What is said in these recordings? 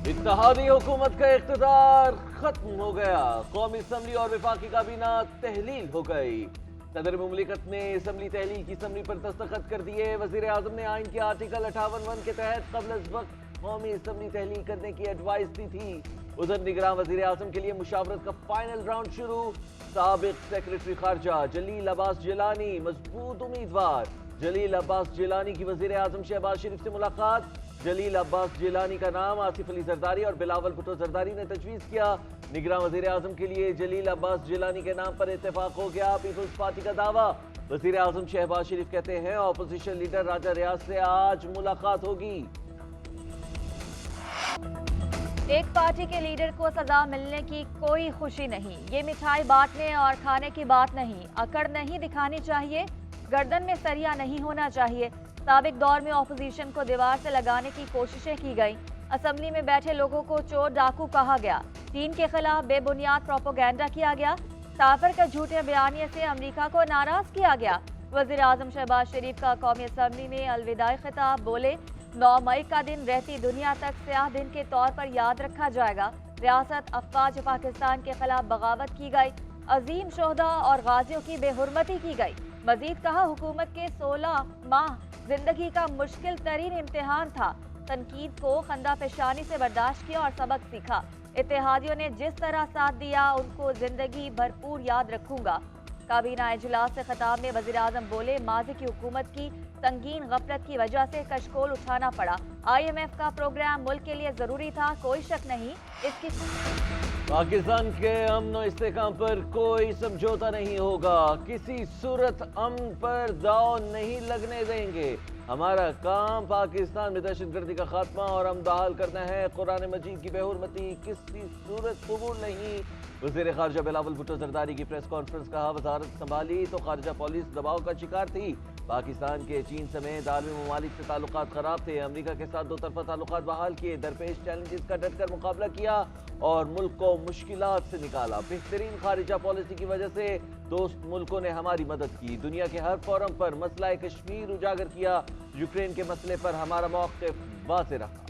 इत्तेहादी हुकूमत का इख्तिदार खत्म हो गया। कौमी असम्बली और वफाकी काबीना तहलील हो गई। सदर मुमलिकत ने असम्बली तहलील की असम्बली पर दस्तखत कर दिए। वजीर आजम ने आइन के आर्टिकल 58 के तहत कबल अज वक्त कौमी असम्बली तहलील करने की एडवाइस दी थी। उधर निगरान वजीर आजम के लिए मुशावरत का फाइनल राउंड शुरू। साबिक सेक्रेटरी खारजा जलील अब्बास जिलानी मजबूत उम्मीदवार। जलील अब्बास जिलानी की वजीर आजम शहबाज शरीफ से मुलाकात। जलील अब्बास जिलानी का नाम आसिफ अली जरदारी और बिलावल भुट्टो जरदारी ने तजवीज़ किया। निगरान वजीर आजम के लिए जलील अब्बास जिलानी के नाम पर इत्तेफाक हो गया। पीपल्स पार्टी का दावा। वजीर आजम शहबाज शरीफ कहते हैं ऑपोजिशन लीडर राजा रियाज से आज मुलाकात होगी। एक पार्टी के लीडर को सजा मिलने की कोई खुशी नहीं। ये मिठाई बांटने और खाने की बात नहीं। अकड़ नहीं दिखानी चाहिए, गर्दन में सरिया नहीं होना चाहिए। साबिक दौर में ऑपोजिशन को दीवार से लगाने की कोशिशें की गई। असम्बली में बैठे लोगों को चोर डाकू कहा गया। चीन के खिलाफ बेबुनियाद प्रोपोगेंडा किया गया। साफर का झूठे बयानिए से अमेरिका को नाराज किया गया। वजीर आजम शहबाज शरीफ का कौमी असम्बली में अलविदाई खिताब। बोले 9 मई का दिन रहती दुनिया तक स्याह दिन के तौर पर याद रखा जाएगा। रियासत अफवाज पाकिस्तान के खिलाफ बगावत की गई। अजीम शोहदा और गाजियों की बेहुरमती की गई। मजीद कहा हुकूमत के 16 माह जिंदगी का मुश्किल तरीन इम्तिहान था। तनकीद को खंदा पेशानी से बर्दाश्त किया और सबक सीखा। इत्तेहादियों ने जिस तरह साथ दिया उनको जिंदगी भरपूर याद रखूंगा। काबीना इजलास से खिताब में वजीर आजम बोले माजी की हुकूमत की संगीन गफलत की वजह से कशकोल उठाना पड़ा। IMF का प्रोग्राम मुल्क के लिए जरूरी था, कोई शक नहीं। इसकी पाकिस्तान के अमन और इस्तेहकाम पर कोई समझौता नहीं होगा। किसी सूरत अमन पर दाव नहीं लगने देंगे। हमारा काम पाकिस्तान में दहशतगर्दी का खात्मा और अमन बहाल करना है। कुरान मजीद की बेहुरमती किसी सूरत कबूल नहीं। वज़ीर ख़ारजा बिलावल भुट्टो जरदारी की प्रेस कॉन्फ्रेंस। कहा वजारत संभाली तो खारजा पॉलिस दबाव का शिकार थी। पाकिस्तान के चीन समेत आलमी ममालिक से ताल्लुकात खराब थे। अमरीका के साथ दो तरफा ताल्लुकात बहाल किए। दरपेश चैलेंजेस का डटकर मुकाबला किया और मुल्क को मुश्किलात से निकाला। बेहतरीन खारिजा पॉलिसी की वजह से दोस्त मुल्कों ने हमारी मदद की। दुनिया के हर फोरम पर मसला कश्मीर उजागर किया। यूक्रेन के मसले पर हमारा मौक़िफ़ वाज़ेह रहा।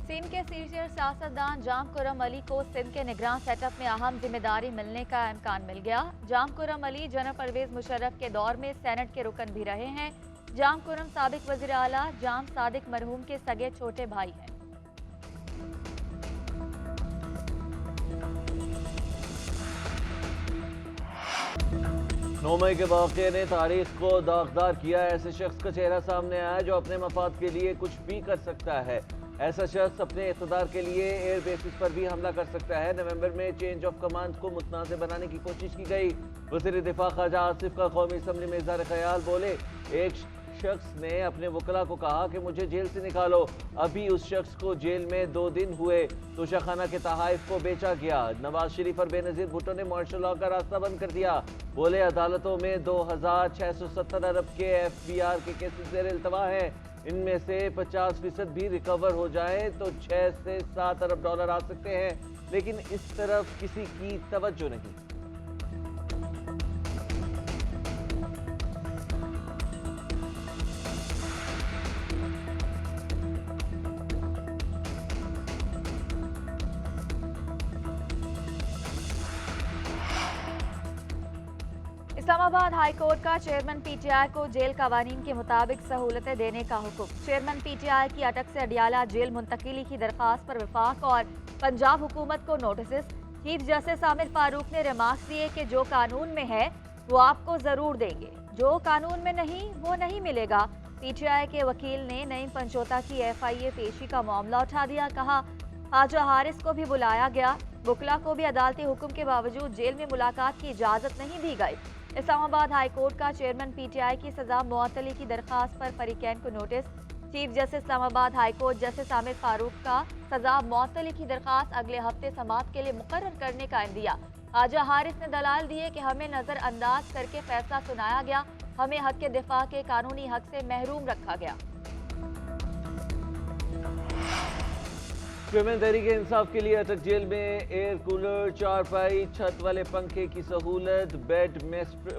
सिंध के सीनियर सियासतदान जाम खुर्रम अली को सिंध के निगरान सेटअप में अहम जिम्मेदारी मिलने का इम्कान मिल गया। जाम खुर्रम अली जनरल परवेज मुशर्रफ के दौर में सेनेट के रुकन भी रहे हैं। जाम खुर्रम साबिक वज़ीर आला जाम सादिक मरहूम के सगे छोटे भाई हैं। 9 मई के वाक़े ने तारीख को दागदार किया। ऐसे शख्स का चेहरा सामने आया जो अपने मफाद के लिए कुछ भी कर सकता है। ऐसा शख्स अपने इक़्तिदार के लिए एयर बेसिस पर भी हमला कर सकता है। नवंबर में चेंज ऑफ कमांड को मुतनाज़ बनाने की कोशिश की गई। वज़ीर दिफा ख्वाजा आसिफ का कौमी असम्बली में इज़हार ख्याल। बोले एक शख्स ने अपने वकला को कहा कि मुझे जेल से निकालो। अभी उस शख्स को जेल में 2 दिन हुए। तोशाखाना के तहाइफ को बेचा गया। नवाज शरीफ और बेनज़ीर भुट्टो ने मार्शल लॉ का रास्ता बंद कर दिया। बोले अदालतों में 2670 अरब के FBR के केसेस ज़ेर इल्तवा हैं। इनमें से 50% भी रिकवर हो जाए तो 6 से 7 अरब डॉलर आ सकते हैं, लेकिन इस तरफ किसी की तवज्जो नहीं। इस्लामाबाद हाई कोर्ट का चेयरमैन PTI को जेल कवानीन के मुताबिक सहूलतें देने का हुक्म। चेयरमैन PTI की अटक से अडियाला जेल मुंतकिली की दरख्वास्त पर वफाक और पंजाब हुकूमत को notice. Chief justice Aamir Farooq ने रिमार्क्स दिए कि जो कानून में है वो आपको जरूर देंगे, जो कानून में नहीं वो नहीं मिलेगा। PTI के वकील ने नईम पंचोता की FIA पेशी का मामला उठा दिया। कहा ख्वाजा हारिस को भी बुलाया गया। वकला को भी अदालती हुक्म के बावजूद जेल में मुलाकात की इजाजत नहीं दी गई। इस्लामाबाद हाई कोर्ट का चेयरमैन PTI की सजा मुअत्तली की दरख्वास्त पर फरीकैन को notice. Chief justice Islamabad high court justice Aamir Farooq का सजा मुअत्तली की दरख्वास्त अगले हफ्ते समाअत के लिए मुकर्रर करने का इंदिया। ख्वाजा हारिस ने दलाल दिए कि हमें नजरअंदाज करके फैसला सुनाया गया, हमें हक के दिफा के कानूनी हक से महरूम रखा गया। चेयरमैन तहरीक इंसाफ के लिए अटक जेल में एयर कूलर, चारपाई, छत वाले पंखे की सहूलत, बेड,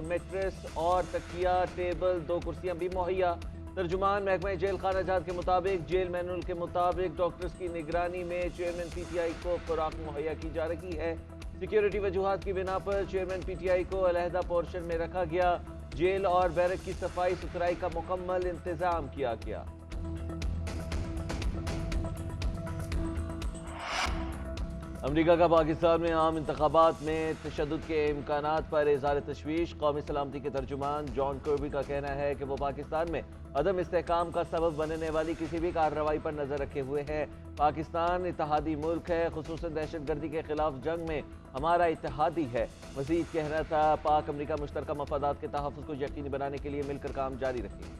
मेट्रेस और तकिया, टेबल, 2 कुर्सियां भी मुहैया। तर्जुमान महकमा जेल खाना जात के मुताबिक जेल मैनुअल के मुताबिक डॉक्टर्स की निगरानी में चेयरमैन पीटीआई को खुराक मुहैया की जा रही है। सिक्योरिटी वजूहात की बिना पर चेयरमैन पीटीआई को अलहदा पोर्शन में रखा गया। जेल और बैरक की सफाई सुथराई का मुकम्मल इंतजाम किया गया। अमरीका का पाकिस्तान में आम इंतखाबात में तशद्दुद के इम्कानात पर इज़हार तशवीश। कौमी सलामती के तर्जुमान जॉन कर्बी का कहना है कि वो पाकिस्तान में अदम इस्तेहकाम का सबब बनने वाली किसी भी कार्रवाई पर नजर रखे हुए हैं। पाकिस्तान इत्तेहादी मुल्क है, खुसूसन दहशतगर्दी के खिलाफ जंग में हमारा इत्तेहादी है। मज़ीद कहना था, पाक अमरीका मुश्तरका मफादात के तहफ़्फ़ुज़ को यकीनी बनाने के लिए मिलकर काम जारी रखेंगे।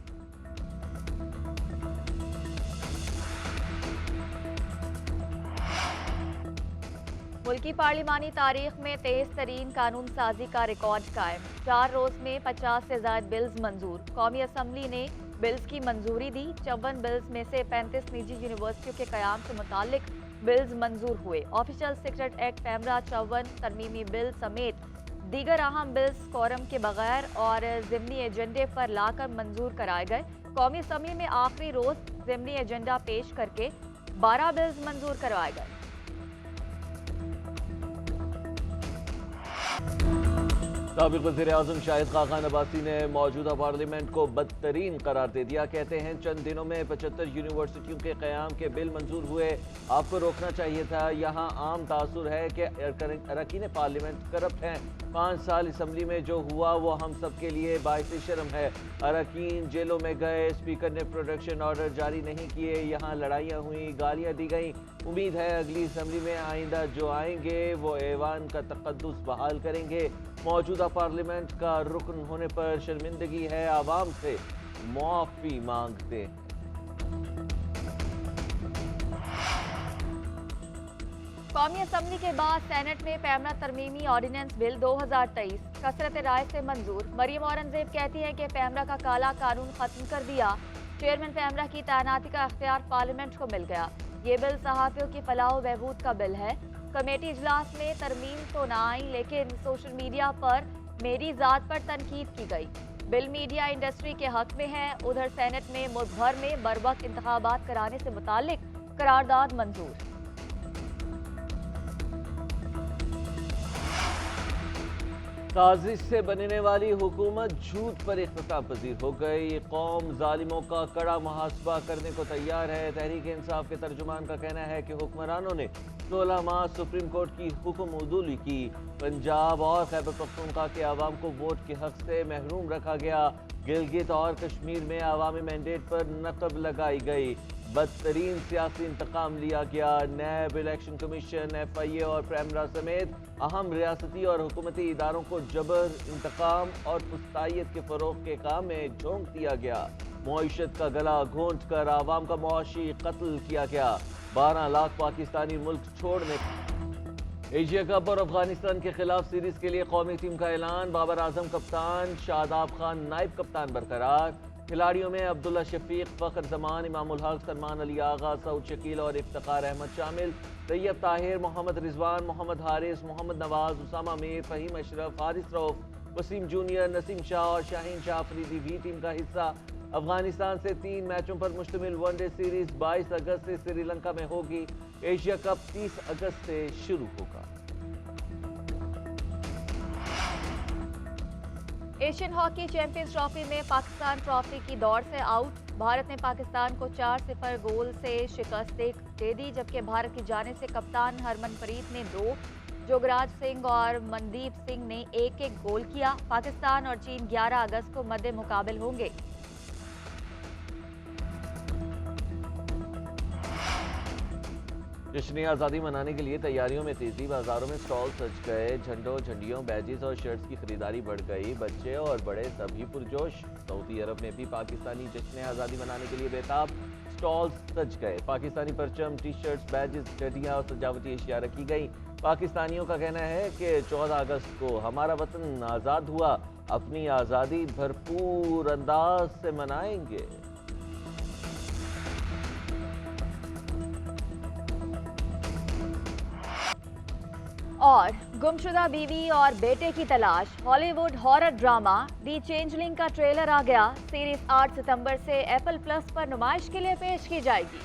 मुल्की पार्लिमानी तारीख में तेज तरीन कानून साजी का रिकॉर्ड कायम। 4 रोज में 50 से ज्यादा बिल्स मंजूर। कौमी असम्बली ने बिल्स की मंजूरी दी। 54 बिल्स में से 35 निजी यूनिवर्सिटियों के कयाम से मुतालिक बिल्स मंजूर हुए। ऑफिशियल सीक्रेट एक्ट पैमरा 54 तरमीमी बिल समेत दीगर अहम बिल्स कोरम के बगैर और ज़िमनी एजेंडे पर लाकर मंजूर कराए गए। कौमी असम्बली में आखिरी रोज ज़िमनी एजेंडा पेश करके 12 बिल्स मंजूर करवाए गए। साबिक़ वज़ीर-ए-आज़म शाहिद खाकान अब्बासी ने मौजूदा पार्लियामेंट को बदतरीन करार दे दिया। कहते हैं चंद दिनों में 75 यूनिवर्सिटियों के क़याम के बिल मंजूर हुए। आपको रोकना चाहिए था। यहाँ आम तासुर है कि अरकान पार्लियामेंट करप्ट हैं। 5 साल असम्बली में जो हुआ वो हम सब के लिए बाइस शर्म है। अरकान जेलों में गए, स्पीकर ने प्रोटेक्शन ऑर्डर जारी नहीं किए, यहाँ लड़ाइयाँ हुई, गालियाँ दी गई। उम्मीद है अगली असम्बली में आइंदा जो आएंगे वो ऐवान का तक़द्दुस बहाल करेंगे। मौजूदा पार्लियामेंट का रुकन होने पर शर्मिंदगी है, आवाम से मुआफ़ी मांगते हैं। कौमी असम्बली के बाद सेनेट में पैमरा तरमीमी ऑर्डिनेंस बिल 2023 कसरत राय से मंजूर। मरियम औरंगजेब कहती हैं कि पैमरा का काला कानून खत्म कर दिया। चेयरमैन पैमरा की तैनाती का अख्तियार पार्लियामेंट को मिल गया। ये बिल सहाफ़ियों की फलाह व बहबूद का बिल है। कमेटी इजलास में तरमीम तो ना आई, लेकिन सोशल मीडिया पर मेरी ज़ात पर तनकीद की गई। बिल मीडिया इंडस्ट्री के हक में है। उधर सेनेट में मुल्क भर में बरवक्त इंतखाबात कराने से मुतालिक करारदाद मंजूर। साजिश से बनने वाली हुकूमत झूठ पर इख्तिताम पजीर हो गई। कौम जालिमों का कड़ा मुहासबा करने को तैयार है। तहरीक इंसाफ के तर्जुमान का कहना है कि हुक्मरानों ने 16 माह सुप्रीम कोर्ट की हुक्म उदूली की। पंजाब और खैबर पख्तूनख्वा के अवाम को वोट के हक से महरूम रखा गया। गिलगित और कश्मीर में अवामी मैंडेट पर नकब लगाई गई। बदतरीन सियासी इंतकाम लिया गया। नैब इलेक्शन कमीशन, FIA और पैमरा समेत अहम रियासती और हुकूमती इदारों को जबर, इंतकाम और पुस्तायत के फ़रोग़ के काम में झोंक दिया गया। मुईशत का गला घोंट कर आवाम का मुआशी कत्ल किया गया। 12 लाख पाकिस्तानी मुल्क छोड़ने। एशिया कप और अफगानिस्तान के खिलाफ सीरीज के लिए कौमी टीम का ऐलान। बाबर आजम कप्तान, शादाब खान नायब कप्तान बरकरार। खिलाड़ियों में अब्दुल्ला शफीक, फ़ख्र जमान, इमामुल हक, सलमान अली आगा, सऊद शकील और इफ्तिखार अहमद शामिल। तैयब ताहिर, मोहम्मद रिजवान, मोहम्मद हारिस, मोहम्मद नवाज, उसामा मीर, फ़हीम अशरफ, हारिस रऊफ, वसीम जूनियर, नसीम शाह और शाहीन शाह अफरीदी भी टीम का हिस्सा। अफगानिस्तान से 3 मैचों पर मुश्तमिल वनडे सीरीज 22 अगस्त से श्रीलंका में होगी। एशिया कप 30 अगस्त से शुरू होगा। एशियन हॉकी चैंपियंस ट्रॉफी में पाकिस्तान ट्रॉफी की दौड़ से आउट। भारत ने पाकिस्तान को 4-0 गोल से शिकस्त दे दी, जबकि भारत की जानिब से कप्तान हरमनप्रीत ने 2, जोगराज सिंह और मनदीप सिंह ने 1-1 गोल किया। पाकिस्तान और चीन 11 अगस्त को मद्दे मुकाबिल होंगे। जश्न आज़ादी मनाने के लिए तैयारियों में तेजी। बाजारों में स्टॉल सज गए। झंडों, झंडियों, बैजेस और शर्ट्स की खरीदारी बढ़ गई। बच्चे और बड़े सभी पुरजोश। सऊदी अरब में भी पाकिस्तानी जश्न आज़ादी मनाने के लिए बेताब। स्टॉल्स सज गए। पाकिस्तानी परचम, टी शर्ट्स, बैजेस, घड़ियाँ और सजावटी अशिया रखी गई। पाकिस्तानियों का कहना है कि 14 अगस्त को हमारा वतन आज़ाद हुआ। अपनी आज़ादी भरपूर अंदाज से मनाएंगे। और गुमशुदा बीवी और बेटे की तलाश हॉलीवुड हॉरर ड्रामा दी चेंजलिंग का ट्रेलर आ गया। सीरीज 8 सितंबर से एप्पल प्लस पर नुमाइश के लिए पेश की जाएगी।